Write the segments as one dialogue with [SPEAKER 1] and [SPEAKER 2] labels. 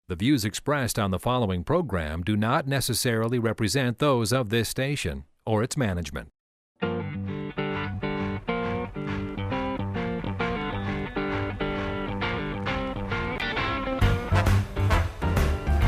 [SPEAKER 1] The views expressed on the following program do not necessarily represent those of this station or its management.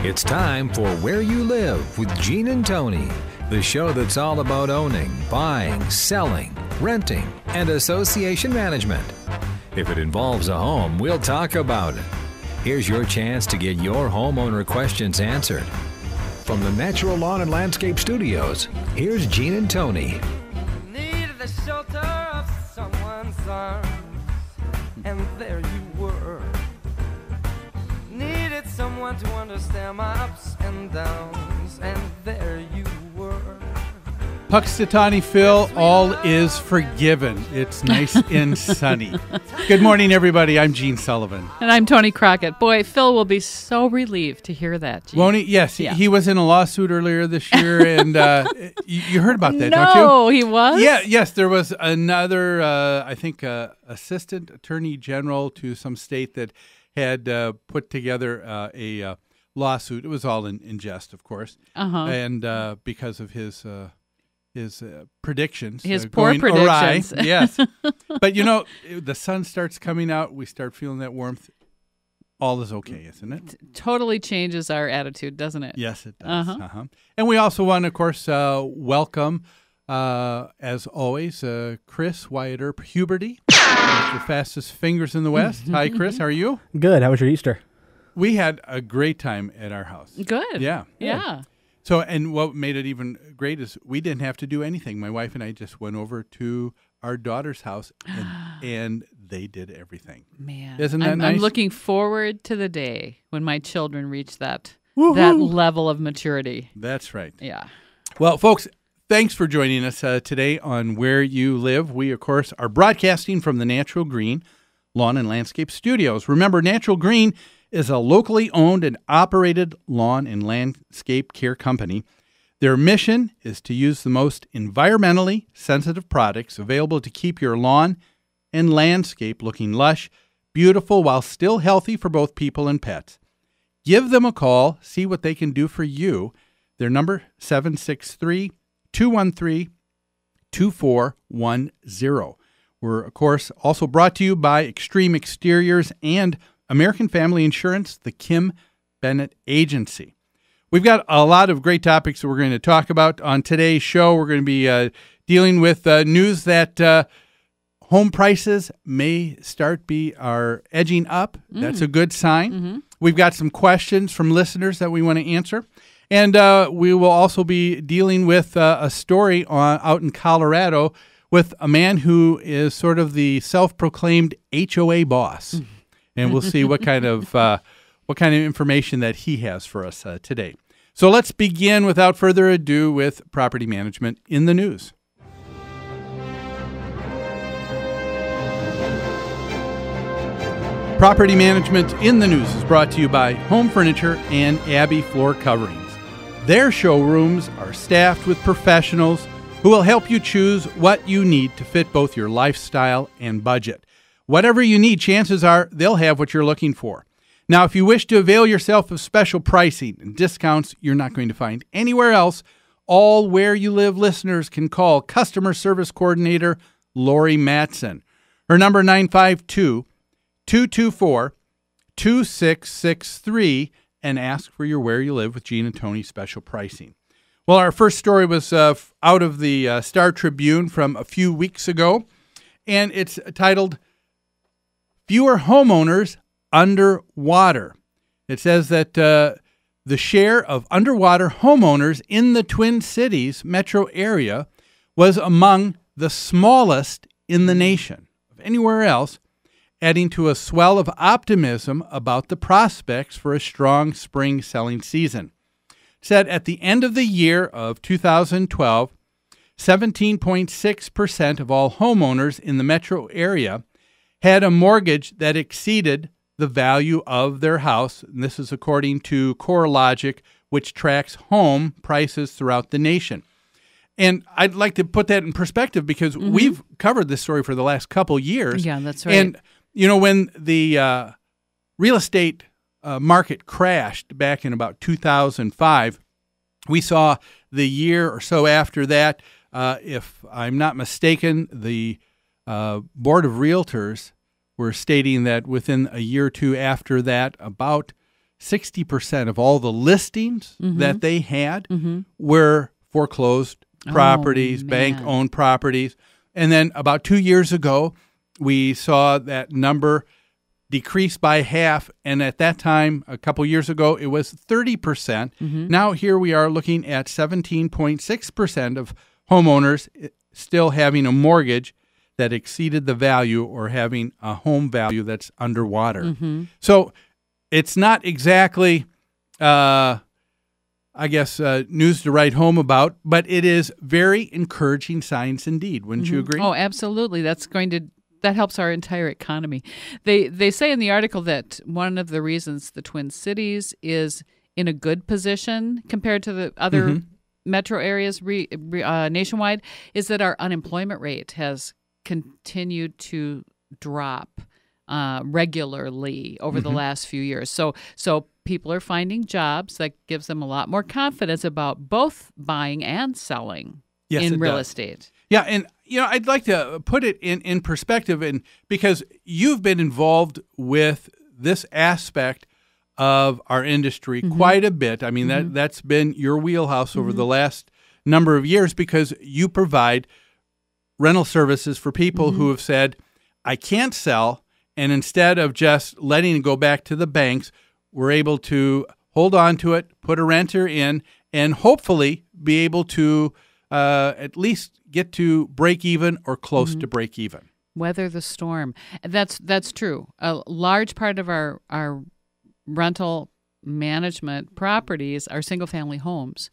[SPEAKER 1] It's time for Where You Live with Gene and Tony, the show that's all about owning, buying, selling, renting, and association management. If it involves a home, we'll talk about it. Here's your chance to get your homeowner questions answered. From the Natural Lawn and Landscape Studios, here's Gene and Tony.
[SPEAKER 2] Needed the shelter of someone's arms, and there you were. Needed someone to understand my ups and downs, and there you were.
[SPEAKER 3] Puxtatani Phil, all is forgiven. It's nice and sunny. Good morning, everybody. I'm Gene Sullivan.
[SPEAKER 4] And I'm Tony Crockett. Boy, Phil will be so relieved to hear that, Gene.
[SPEAKER 3] Won't he? Yes,
[SPEAKER 4] Yeah.
[SPEAKER 3] he was in a lawsuit earlier this year, and you heard about that, don't you?
[SPEAKER 4] No, he was?
[SPEAKER 3] Yeah, yes, there was another, I think, assistant attorney general to some state that had put together a lawsuit. It was all in jest, of course, and because of his predictions.
[SPEAKER 4] His poor
[SPEAKER 3] going awry.
[SPEAKER 4] predictions.
[SPEAKER 3] Yes. But, the sun starts coming out. We start feeling that warmth. All is okay, isn't it?
[SPEAKER 4] Totally changes our attitude, doesn't it?
[SPEAKER 3] Yes, it does. And we also want to, of course, welcome, as always, Chris Wyatt Earp Huberty, the fastest fingers in the West. Hi, Chris. How are you?
[SPEAKER 5] Good. How was your Easter?
[SPEAKER 3] We had a great time at our house.
[SPEAKER 4] Good.
[SPEAKER 3] Yeah.
[SPEAKER 4] Yeah.
[SPEAKER 3] So, and what made it even great is we didn't have to do anything. My wife and I just went over to our daughter's house, and they did everything.
[SPEAKER 4] Man.
[SPEAKER 3] Isn't that nice?
[SPEAKER 4] I'm looking forward to the day when my children reach that level of maturity.
[SPEAKER 3] That's right.
[SPEAKER 4] Yeah.
[SPEAKER 3] Well, folks, thanks for joining us today on Where You Live. We, of course, are broadcasting from the Natural Green Lawn and Landscape Studios. Remember, Natural Green is a locally owned and operated lawn and landscape care company. Their mission is to use the most environmentally sensitive products available to keep your lawn and landscape looking lush, beautiful, while still healthy for both people and pets. Give them a call, see what they can do for you. Their number, 763-213-2410. We're, of course, also brought to you by Extreme Exteriors and American Family Insurance, the Kim Bennett Agency. We've got a lot of great topics that we're going to talk about on today's show. We're going to be dealing with news that home prices may are edging up. That's a good sign. Mm-hmm. We've got some questions from listeners that we want to answer. And we will also be dealing with a story out in Colorado with a man who is sort of the self-proclaimed HOA boss. And we'll see what kind of information that he has for us today. So let's begin without further ado with property management in the news. Property management in the news is brought to you by Home Furniture and Abbey Floor Coverings. Their showrooms are staffed with professionals who will help you choose what you need to fit both your lifestyle and budget. Whatever you need, chances are they'll have what you're looking for. Now, if you wish to avail yourself of special pricing and discounts you're not going to find anywhere else, all Where You Live listeners can call Customer Service Coordinator Lori Matson. Her number, 952-224-2663, and ask for your Where You Live with Gene and Tony special pricing. Well, our first story was out of the Star Tribune from a few weeks ago, and it's titled, Fewer Homeowners Underwater. It says that the share of underwater homeowners in the Twin Cities metro area was among the smallest in the nation, of anywhere else, adding to a swell of optimism about the prospects for a strong spring selling season. It said at the end of the year of 2012, 17.6% of all homeowners in the metro area had a mortgage that exceeded the value of their house. And this is according to CoreLogic, which tracks home prices throughout the nation. And I'd like to put that in perspective because we've covered this story for the last couple years.
[SPEAKER 4] Yeah, that's right.
[SPEAKER 3] And, when the real estate market crashed back in about 2005, we saw the year or so after that, if I'm not mistaken, the Board of Realtors were stating that within a year or two after that, about 60% of all the listings that they had were foreclosed properties, bank-owned properties. And then about 2 years ago, we saw that number decrease by half. And at that time, a couple years ago, it was 30%. Now here we are looking at 17.6% of homeowners still having a mortgage that exceeded the value or having a home value that's underwater. So it's not exactly, news to write home about, but it is very encouraging signs indeed. Wouldn't you agree?
[SPEAKER 4] Oh, absolutely. That helps our entire economy. They say in the article that one of the reasons the Twin Cities is in a good position compared to the other metro areas nationwide is that our unemployment rate has continued to drop regularly over the last few years. So people are finding jobs that gives them a lot more confidence about both buying and selling in real estate.
[SPEAKER 3] Yeah, and I'd like to put it in perspective, and because you've been involved with this aspect of our industry quite a bit. I mean, that's been your wheelhouse over the last number of years, because you provide rental services for people who have said, I can't sell, and instead of just letting it go back to the banks, we're able to hold on to it, put a renter in, and hopefully be able to at least get to break even or close to break even.
[SPEAKER 4] Weather the storm. That's true. A large part of our rental management properties are single-family homes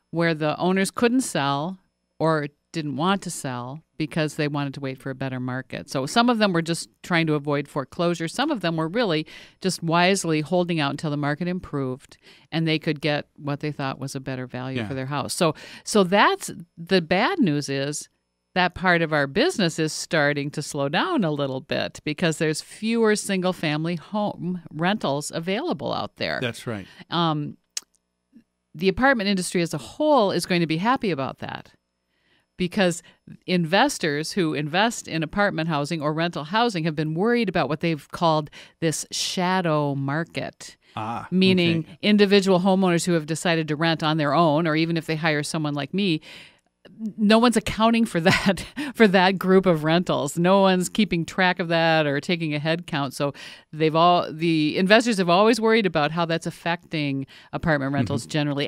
[SPEAKER 4] where the owners couldn't sell or didn't want to sell because they wanted to wait for a better market. So some of them were just trying to avoid foreclosure. Some of them were really just wisely holding out until the market improved and they could get what they thought was a better value for their house. So that's the bad news is that part of our business is starting to slow down a little bit because there's fewer single-family home rentals available out there.
[SPEAKER 3] That's right.
[SPEAKER 4] The apartment industry as a whole is going to be happy about that, because investors who invest in apartment housing or rental housing have been worried about what they've called this shadow market, meaning individual homeowners who have decided to rent on their own, or even if they hire someone like me, no one's accounting for that group of rentals. No one's keeping track of that or taking a head count. So the investors have always worried about how that's affecting apartment rentals generally.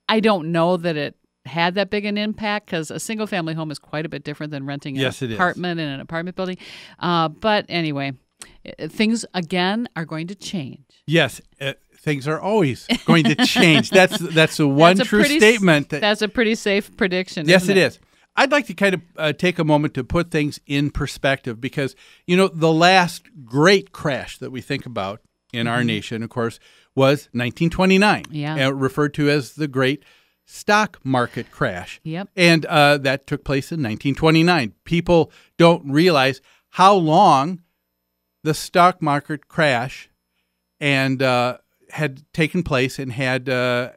[SPEAKER 4] I don't know that it had that big an impact because a single family home is quite a bit different than renting an apartment in an apartment building. But anyway, things again are going to change.
[SPEAKER 3] Yes. Things are always going to change. That's a one true statement.
[SPEAKER 4] That's a pretty safe prediction.
[SPEAKER 3] Yes,
[SPEAKER 4] isn't
[SPEAKER 3] it is. I'd like to kind of take a moment to put things in perspective because, the last great crash that we think about in our nation, of course, was 1929, referred to as the Great Stock Market Crash.
[SPEAKER 4] Yep.
[SPEAKER 3] And that took place in 1929. People don't realize how long the stock market crash and had taken place and had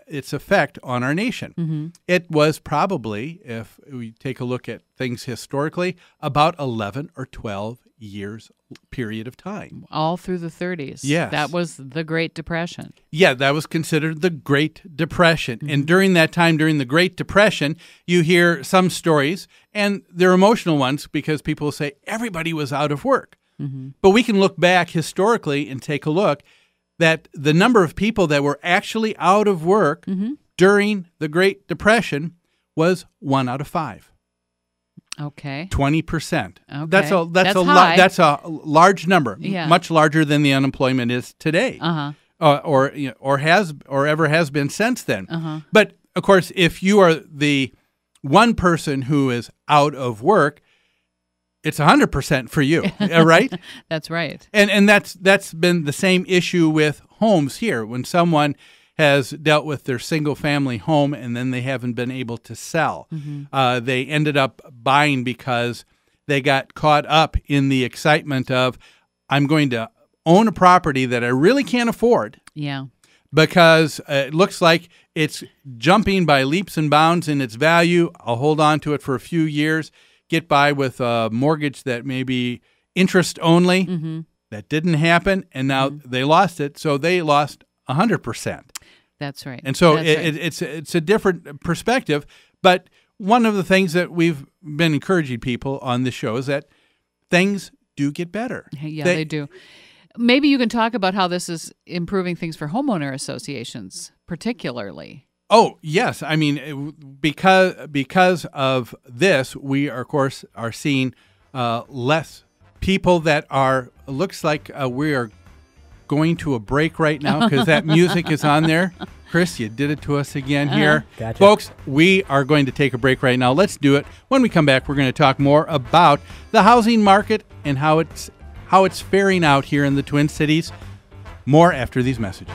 [SPEAKER 3] its effect on our nation. It was probably, if we take a look at things historically, about 11 or 12 years period of time.
[SPEAKER 4] All through the 30s.
[SPEAKER 3] Yes.
[SPEAKER 4] That was the Great Depression.
[SPEAKER 3] Yeah, that was considered the Great Depression. And during that time, during the Great Depression, you hear some stories, and they're emotional ones because people say everybody was out of work. But we can look back historically and take a look that the number of people that were actually out of work during the Great Depression was 1 out of 5.
[SPEAKER 4] Okay.
[SPEAKER 3] 20%.
[SPEAKER 4] Okay.
[SPEAKER 3] That's a large number.
[SPEAKER 4] Yeah.
[SPEAKER 3] Much larger than the unemployment is today. Or ever has been since then. But of course, if you are the one person who is out of work, it's 100% for you, right?
[SPEAKER 4] That's right.
[SPEAKER 3] And that's been the same issue with homes here. When someone has dealt with their single-family home and then they haven't been able to sell, they ended up buying because they got caught up in the excitement of, I'm going to own a property that I really can't afford
[SPEAKER 4] Yeah.
[SPEAKER 3] because it looks like it's jumping by leaps and bounds in its value. I'll hold on to it for a few years, get by with a mortgage that may be interest only.
[SPEAKER 4] Mm-hmm.
[SPEAKER 3] That didn't happen, and now they lost it, so they lost 100%.
[SPEAKER 4] That's right.
[SPEAKER 3] And so
[SPEAKER 4] That's right.
[SPEAKER 3] it's a different perspective. But one of the things that we've been encouraging people on this show is that things do get better.
[SPEAKER 4] Yeah, they do. Maybe you can talk about how this is improving things for homeowner associations, particularly.
[SPEAKER 3] Oh, yes. I mean, because of this, we are, of course, are seeing less people that are, looks like we are going to a break right now because that music is on there. Chris, you did it to us again here.
[SPEAKER 5] Gotcha.
[SPEAKER 3] Folks, we are going to take a break right now. Let's do it. When we come back, we're going to talk more about the housing market and how it's faring out here in the Twin Cities. More after these messages.